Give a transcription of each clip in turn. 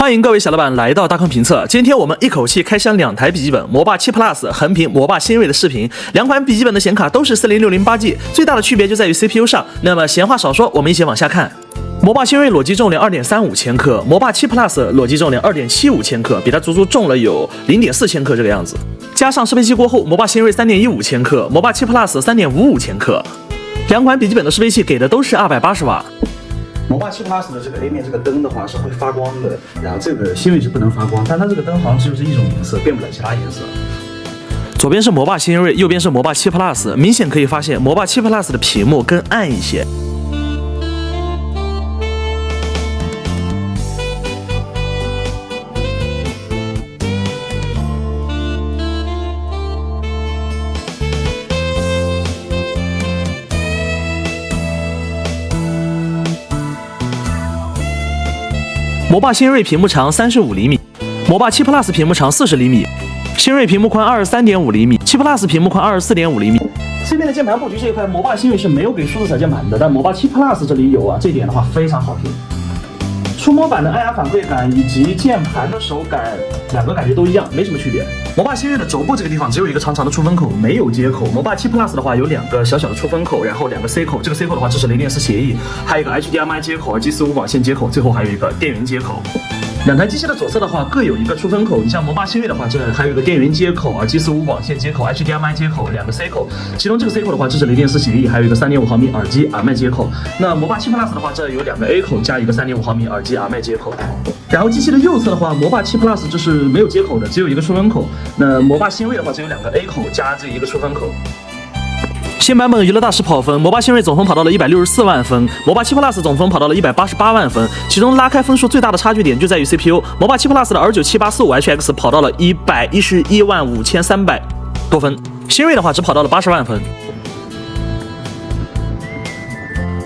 欢迎各位小老板来到大坑评测。今天我们一口气开箱2台笔记本，魔霸7 Plus 横屏魔霸新锐的视频。两款笔记本的显卡都是40608G，最大的区别就在于 CPU 上。那么闲话少说，我们一起往下看。魔霸新锐裸机重量2.35千克，魔霸7 Plus 裸机重量2.75千克，比它足足重了有0.4千克这个样子。加上适配器过后，魔霸新锐3.15千克，魔霸7 Plus 3.55千克。两款笔记本的适配器给的都是280瓦。魔霸7 Plus 的这个 A 面这个灯的话是会发光的，然后这个新锐是不能发光，但它这个灯好像只有一种颜色，变不了其他颜色。左边是魔霸新锐，右边是魔霸7 Plus， 明显可以发现魔霸7 Plus 的屏幕更暗一些。魔霸新锐屏幕长35厘米，魔霸7 Plus 屏幕长40厘米，新锐屏幕宽23.5厘米，7 Plus 屏幕宽24.5厘米。这边的键盘布局这一块，魔霸新锐是没有给数字彩键盘的，但魔霸7 Plus 这里有啊，这点的话非常好评。触摸板的按压反馈感以及键盘的手感，两个感觉都一样，没什么区别。魔霸新锐的轴部这个地方只有一个长长的出风口，没有接口。魔霸7 Plus 的话有2个小小的出风口，然后2个 C 口，这个 C 口的话支持雷电式协议，还有一个 HDMI 接口、耳机45网线接口，最后还有一个电源接口。两台机器的左侧的话各有一个出风口，你像魔霸新锐的话，这还有一个电源接口、耳机45网线接口、HDMI 接口，2个 C 口，其中这个 C 口的话支持雷电式协议，还有一个3.5毫米耳机耳麦接口。那魔霸7 Plus 的话，这有2个 A 口加一个3.5毫米耳机耳麦接口。然后机器的右侧的话，魔霸7 Plus 这是没有接口的，只有一个出风口。那魔霸新锐的话，只有2个 A 口加这一个出风口。新版本娱乐大师跑分，魔霸新锐总分跑到了164万分，魔霸7 Plus 总分跑到了188万分，其中拉开分数最大的差距点就在于 CPU， 魔霸7 Plus 的 R97845HX 跑到了1115300多分，新锐的话只跑到了80万分。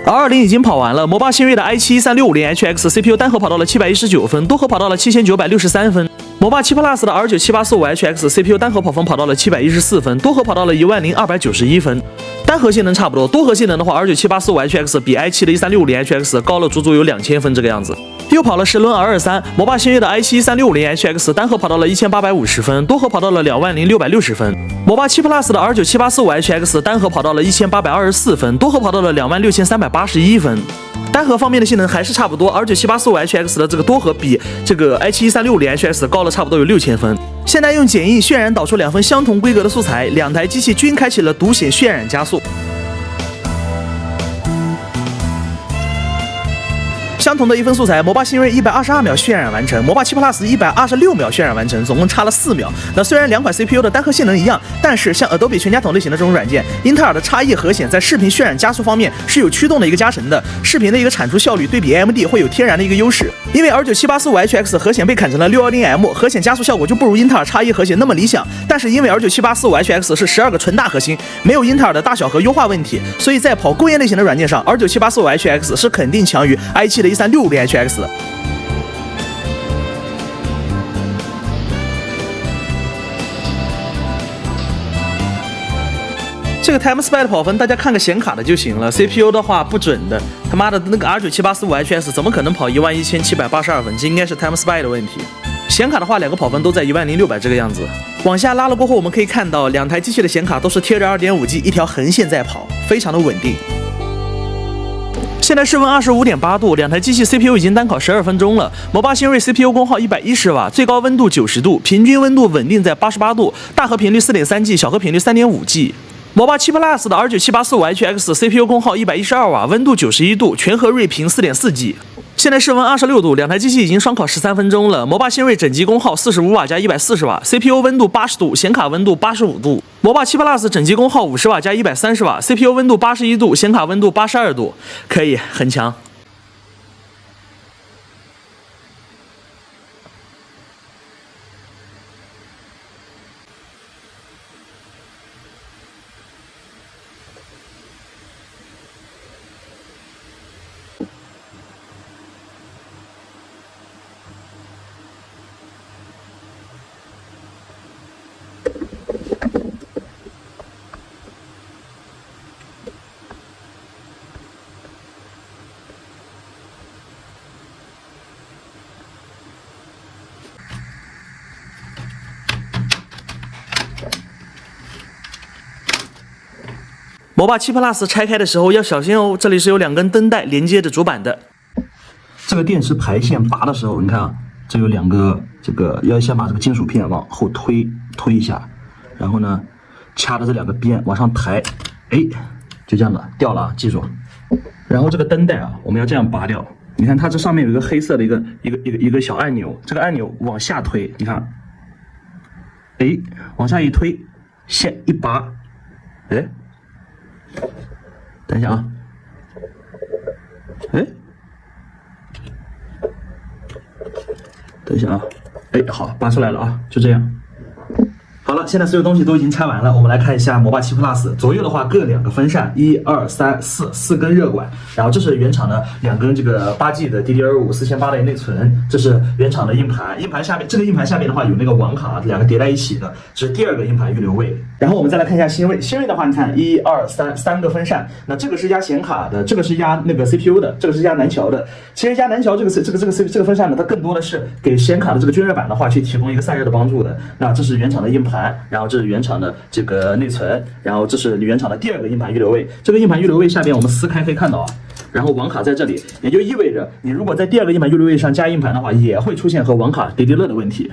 R20 已经跑完了，魔霸新锐的 i7-13650HX CPU 单核跑到了719分，多核跑到了7963分。魔霸7 Plus 的 R97845HX CPU 单核跑分跑到了714分，多核跑到了10291分。单核性能差不多，多核性能的话 R97845HX 比 i7 的13650HX 高了足足有2000分这个样子。又跑了10轮 R23，魔霸新锐的 i7-13550HX 单核跑到了1850分，多核跑到了20660分。魔霸7 Plus 的 R9785HX 单核跑到了1824分，多核跑到了26381分。单核方面的性能还是差不多 ，R97845HX 的这个多核比这个 i7-13650HX 高了差不多有6000分。现在用剪映渲染导出2份相同规格的素材，两台机器均开启了独显渲染加速。相同的一份素材，魔霸新锐122秒渲染完成，魔霸7 Plus 126秒渲染完成，总共差了4秒。那虽然两款 CPU 的单核性能一样，但是像 Adobe 全家桶类型的这种软件，英特尔的差异核显在视频渲染加速方面是有驱动的一个加成的，视频的一个产出效率对比 AMD 会有天然的一个优势。因为 R97845HX 核显被砍成了610M， 核显加速效果就不如英特尔差异核显那么理想。但是因为 R97845HX 是12个纯大核心，没有英特尔的大小核优化问题，所以在跑工业类型的软件上 ，R97845HX 是肯定强于 i7 的13650HX 的。这个 TimeSpy 的跑分，大家看个显卡的就行了。CPU 的话不准的，他妈的那个 R97845HX 怎么可能跑11782分？这应该是 TimeSpy 的问题。显卡的话，2个跑分都在10600这个样子。往下拉了过后，我们可以看到两台机器的显卡都是贴着 2.5G 一条横线在跑，非常的稳定。现在室温25.8度，两台机器 CPU 已经单烤12分钟了。魔霸新锐 CPU 功耗110瓦，最高温度90度，平均温度稳定在88度，大核频率4.3G， 小核频率3.5G。魔霸7 Plus 的 R97845HX CPU 功耗112瓦，温度91度，全核睿频4.4G。现在室温26度，两台机器已经双烤13分钟了。魔霸新锐整机功耗45瓦加140瓦 ，CPU 温度80度，显卡温度85度。魔霸7 Plus 整机功耗50瓦加130瓦 ，CPU 温度81度，显卡温度82度，可以很强。魔霸7 Plus 拆开的时候要小心哦，这里是有2根灯带连接着主板的。这个电池排线拔的时候，你看啊，这有2个，这个要先把这个金属片往后推一下，然后呢，掐着这2个边往上抬，哎，就这样子掉了啊，记住。然后这个灯带啊，我们要这样拔掉。你看它这上面有一个黑色的一个小按钮，这个按钮往下推，你看，哎，往下一推，线一拔，哎，等一下啊，哎，等一下啊，哎，好，拔出来了啊，就这样。好了，现在所有东西都已经拆完了，我们来看一下魔霸7 Plus。左右的话各2个分扇，1、2、3、4根热管，然后这是原厂的2根这个8G 的 DDR5 4800内存，这是原厂的硬盘。硬盘下面这个硬盘下面的话有那个网卡，2个叠在一起的，这是第2个硬盘预留位。然后我们再来看一下芯位，芯位的话，你看1、2、3个分扇，那这个是压显卡的，这个是压那个 CPU 的，这个是压南桥的。其实压南桥这个分扇呢，它更多的是给显卡的这个均热板的话去提供一个散热的帮助的。那这是原厂的硬盘。然后这是原厂的这个内存，然后这是原厂的第2个硬盘预留位。这个硬盘预留位下边我们撕开可以看到啊，然后网卡在这里，也就意味着你如果在第2个硬盘预留位上加硬盘的话，也会出现和网卡叠叠乐的问题。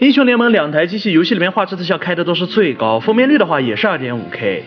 英雄联盟2台机器游戏里面画质特效开的都是最高，分辨率的话也是 2.5K。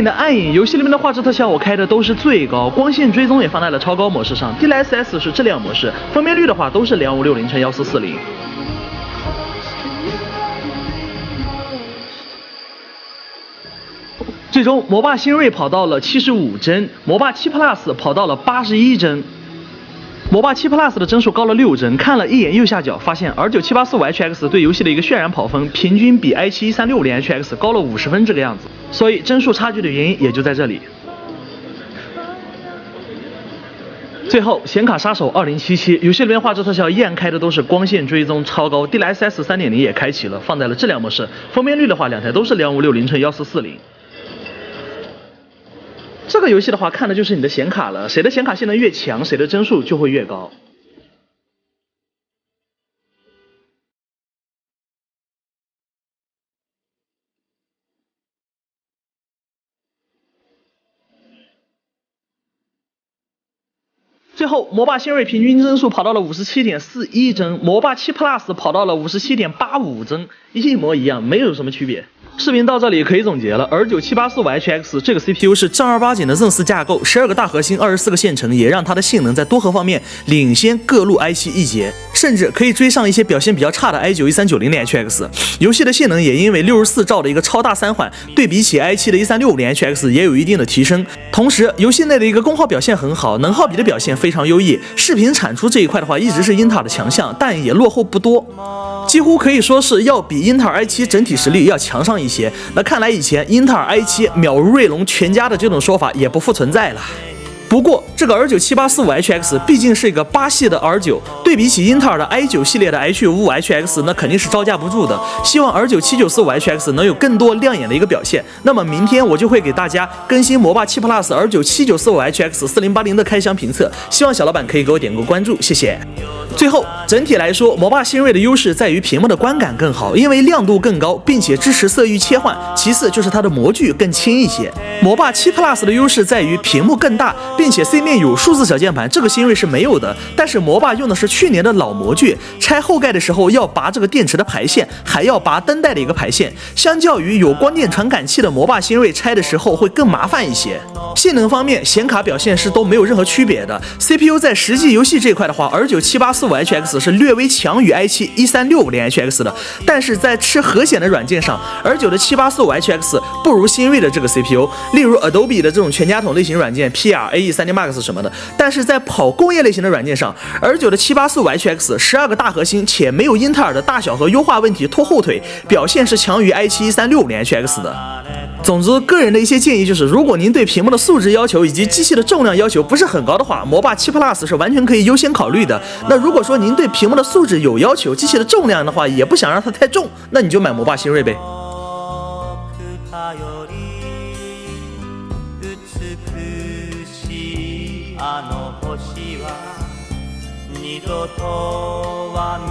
的暗影游戏里面的画质特效我开的都是最高，光线追踪也放在了超高模式上 ，DLSS 是质量模式，分辨率的话都是2560×1440。最终，魔霸新锐跑到了75帧，魔霸7 Plus 跑到了81帧。魔霸7 Plus 的帧数高了6帧，看了一眼右下角，发现 R9785HX 对游戏的一个渲染跑分，平均比 i71360HX 高了50分这个样子，所以帧数差距的原因也就在这里。最后，显卡杀手2077，游戏里面画质特效依然开的都是光线追踪超高 ，DLSS 3.0也开启了，放在了质量模式，分辨率的话，两台都是2560×1440。这个游戏的话，看的就是你的显卡了，谁的显卡性能越强，谁的帧数就会越高。最后，魔霸新锐平均帧数跑到了57.41帧，魔霸7 Plus 跑到了57.85帧，一模一样，没有什么区别。视频到这里可以总结了，R9785HX 这个 CPU 是正儿八经的 Zen 4架构，12个大核心，24个线程，也让它的性能在多核方面领先各路 i7 一截，甚至可以追上一些表现比较差的 i9 1390HX。游戏的性能也因为64兆的一个超大3缓，对比起 i7 的1365HX 也有一定的提升。同时，游戏内的一个功耗表现很好，能耗比的表现非常优异。视频产出这一块的话，一直是英特尔的强项，但也落后不多，几乎可以说是要比英特尔 i7 整体实力要强上一些。那看来以前英特尔 i7 秒如锐龙全家的这种说法也不复存在了。不过，这个 R97845HX 毕竟是一个8系的 R9， 对比起英特尔的 i9 系列的 H55HX， 那肯定是招架不住的。希望 R97945HX 能有更多亮眼的一个表现。那么明天我就会给大家更新魔霸7 Plus R97945HX 4080的开箱评测，希望小老板可以给我点个关注，谢谢。最后，整体来说，魔霸新锐的优势在于屏幕的观感更好，因为亮度更高，并且支持色域切换。其次就是它的模具更轻一些。魔霸7 Plus 的优势在于屏幕更大，并且 C 面有数字小键盘，这个新锐是没有的。但是魔霸用的是去年的老模具，拆后盖的时候要拔这个电池的排线，还要拔灯带的一个排线，相较于有光电传感器的魔霸新锐，拆的时候会更麻烦一些。性能方面，显卡表现是都没有任何区别的。CPU 在实际游戏这块的话，R97845HX 是略微强于 i7 1360HX 的，但是在吃核显的软件上，R9的7845HX 不如新锐的这个 CPU， 例如 Adobe 的这种全家桶类型软件 PR、AE、3D Max 什么的。但是在跑工业类型的软件上，R9的7845HX 12个大核心，且没有英特尔的大小和优化问题拖后腿，表现是强于 i7 1360HX 的。总之，个人的一些建议就是，如果您对屏幕的素质要求以及机器的重量要求不是很高的话，魔霸7 Plus 是完全可以优先考虑的。那如果说您对屏幕的素质有要求，机器的重量的话也不想让它太重，那你就买魔霸新锐呗。あの星は二度とは見